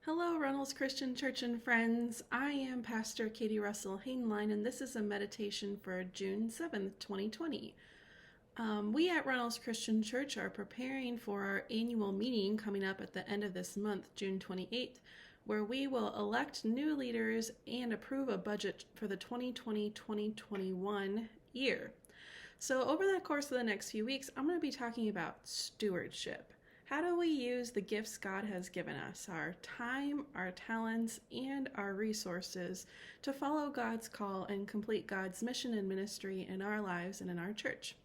Hello, Reynolds Christian Church and friends. I am Pastor Katie Russell Hainline, and this is a meditation for June 7th, 2020. We at Reynolds Christian Church are preparing for our annual meeting coming up at the end of this month, June 28th, where we will elect new leaders and approve a budget for the 2020-2021 year. So over the course of the next few weeks, I'm going to be talking about stewardship. How do we use the gifts God has given us, our time, our talents, and our resources to follow God's call and complete God's mission and ministry in our lives and in our church?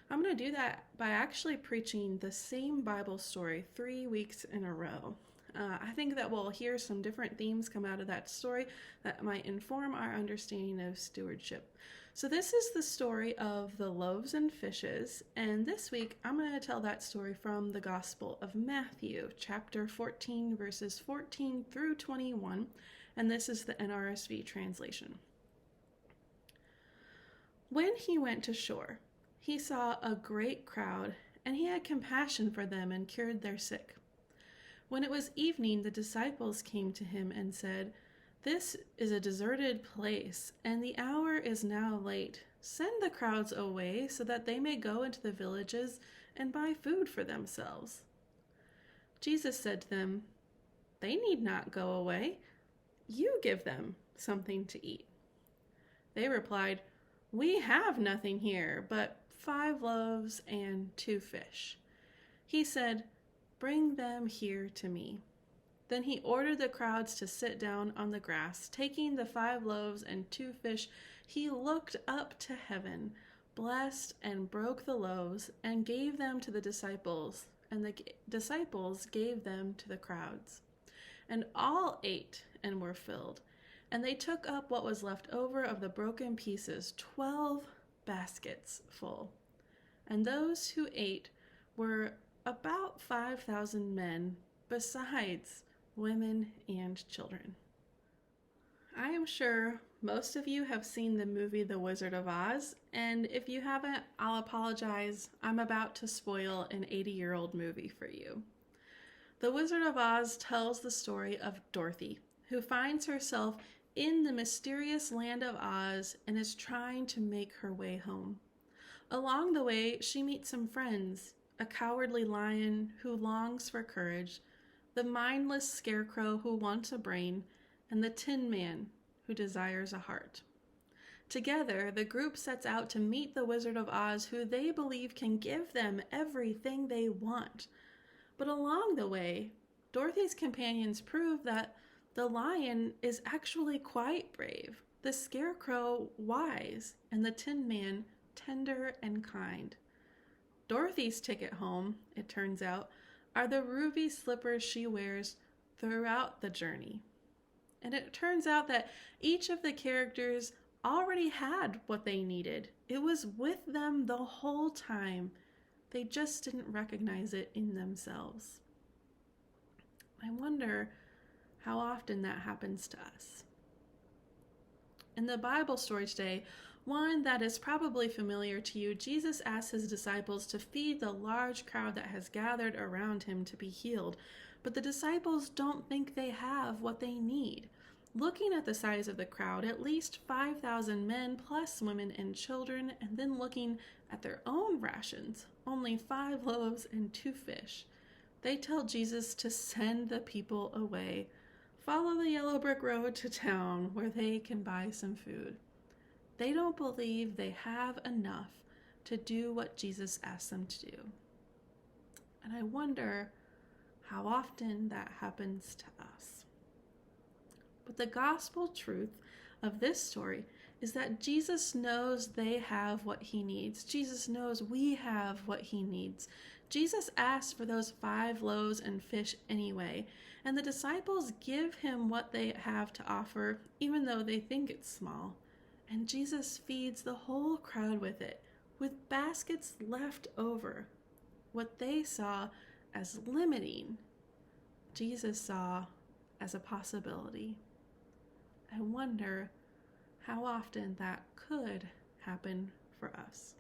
I'm going to do that by actually preaching the same Bible story 3 weeks in a row. I think that we'll hear some different themes come out of that story that might inform our understanding of stewardship. So this is the story of the loaves and fishes, and this week I'm going to tell that story from the Gospel of Matthew, chapter 14, verses 14 through 21, and this is the NRSV translation. When he went to shore, he saw a great crowd, and he had compassion for them and cured their sick. When it was evening, the disciples came to him and said, "This is a deserted place, and the hour is now late. Send the crowds away so that they may go into the villages and buy food for themselves." Jesus said to them, "They need not go away. You give them something to eat." They replied, "We have nothing here but 5 loaves and 2 fish." He said, "Bring them here to me." Then he ordered the crowds to sit down on the grass. Taking the 5 loaves and 2 fish, he looked up to heaven, blessed and broke the loaves, and gave them to the disciples, and the disciples gave them to the crowds. And all ate and were filled, and they took up what was left over of the broken pieces, 12 baskets full. And those who ate were about 5,000 men, besides women and children. I am sure most of you have seen the movie The Wizard of Oz, and if you haven't, I'll apologize. I'm about to spoil an 80-year-old movie for you. The Wizard of Oz tells the story of Dorothy, who finds herself in the mysterious land of Oz and is trying to make her way home. Along the way, she meets some friends, a cowardly lion who longs for courage, the mindless scarecrow who wants a brain, and the Tin Man who desires a heart. Together, the group sets out to meet the Wizard of Oz, who they believe can give them everything they want. But along the way, Dorothy's companions prove that the lion is actually quite brave, the scarecrow wise, and the Tin Man tender and kind. Dorothy's ticket home, it turns out, are the ruby slippers she wears throughout the journey. And it turns out that each of the characters already had what they needed. It was with them the whole time. They just didn't recognize it in themselves. I wonder how often that happens to us. In the Bible story today, one that is probably familiar to you, Jesus asks his disciples to feed the large crowd that has gathered around him to be healed. But the disciples don't think they have what they need. Looking at the size of the crowd, at least 5,000 men plus women and children, and then looking at their own rations, only 5 loaves and 2 fish, they tell Jesus to send the people away. Follow the yellow brick road to town where they can buy some food. They don't believe they have enough to do what Jesus asked them to do. And I wonder how often that happens to us. But the gospel truth of this story is that Jesus knows they have what he needs. Jesus knows we have what he needs. Jesus asked for those 5 loaves and fish anyway, and the disciples give him what they have to offer, even though they think it's small. And Jesus feeds the whole crowd with it, with baskets left over. What they saw as limiting, Jesus saw as a possibility. I wonder how often that could happen for us.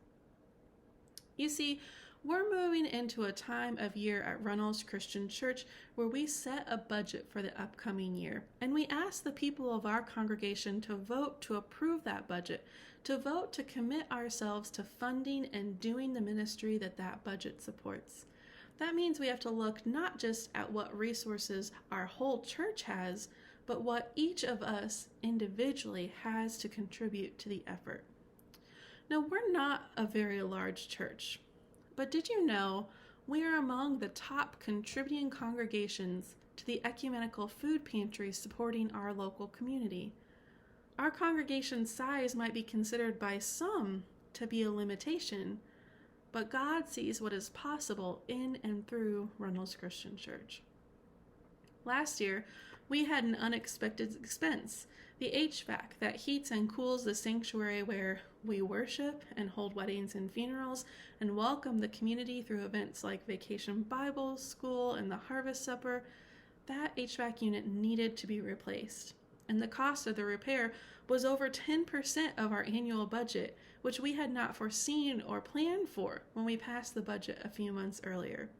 You see, We're moving into a time of year at Runnels Christian Church where we set a budget for the upcoming year, and we ask the people of our congregation to vote to approve that budget, to vote to commit ourselves to funding and doing the ministry that budget supports. That means we have to look not just at what resources our whole church has, but what each of us individually has to contribute to the effort. Now, we're not a very large church, but did you know we are among the top contributing congregations to the ecumenical food pantry supporting our local community? Our congregation size might be considered by some to be a limitation, but God sees what is possible in and through Runnels Christian Church. Last year, we had an unexpected expense: the HVAC that heats and cools the sanctuary where we worship and hold weddings and funerals and welcome the community through events like Vacation Bible School and the Harvest Supper. That HVAC unit needed to be replaced, and the cost of the repair was over 10% of our annual budget, which we had not foreseen or planned for when we passed the budget a few months earlier.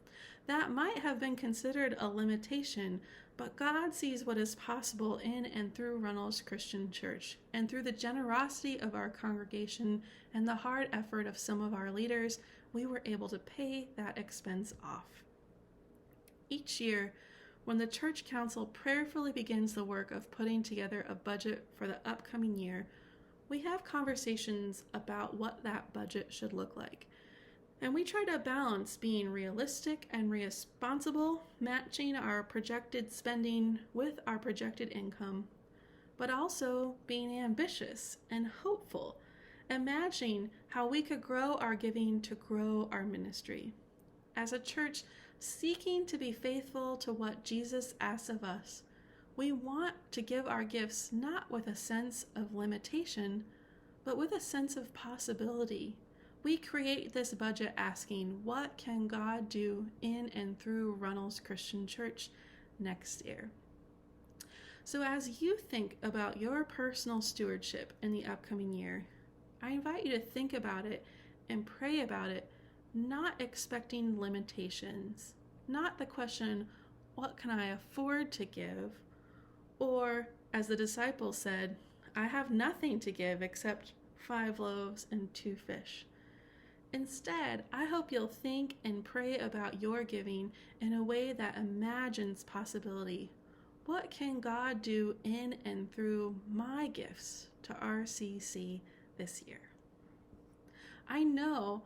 That might have been considered a limitation, but God sees what is possible in and through Runnels Christian Church, and through the generosity of our congregation and the hard effort of some of our leaders, we were able to pay that expense off. Each year, when the church council prayerfully begins the work of putting together a budget for the upcoming year, we have conversations about what that budget should look like. And we try to balance being realistic and responsible, matching our projected spending with our projected income, but also being ambitious and hopeful, imagining how we could grow our giving to grow our ministry. As a church seeking to be faithful to what Jesus asks of us, we want to give our gifts not with a sense of limitation, but with a sense of possibility. We create this budget asking, what can God do in and through Runnels Christian Church next year? So as you think about your personal stewardship in the upcoming year, I invite you to think about it and pray about it, not expecting limitations, not the question, what can I afford to give? Or, as the disciples said, I have nothing to give except 5 loaves and 2 fish. Instead, I hope you'll think and pray about your giving in a way that imagines possibility. What can God do in and through my gifts to RCC this year? I know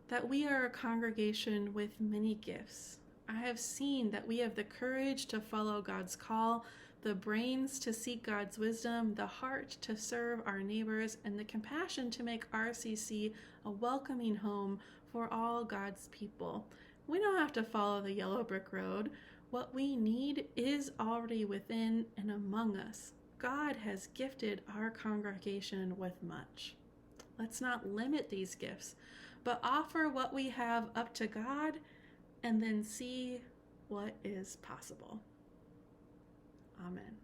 that we are a congregation with many gifts. I have seen that we have the courage to follow God's call, the brains to seek God's wisdom, the heart to serve our neighbors, and the compassion to make RCC a welcoming home for all God's people. We don't have to follow the yellow brick road. What we need is already within and among us. God has gifted our congregation with much. Let's not limit these gifts, but offer what we have up to God and then see what is possible. Amen.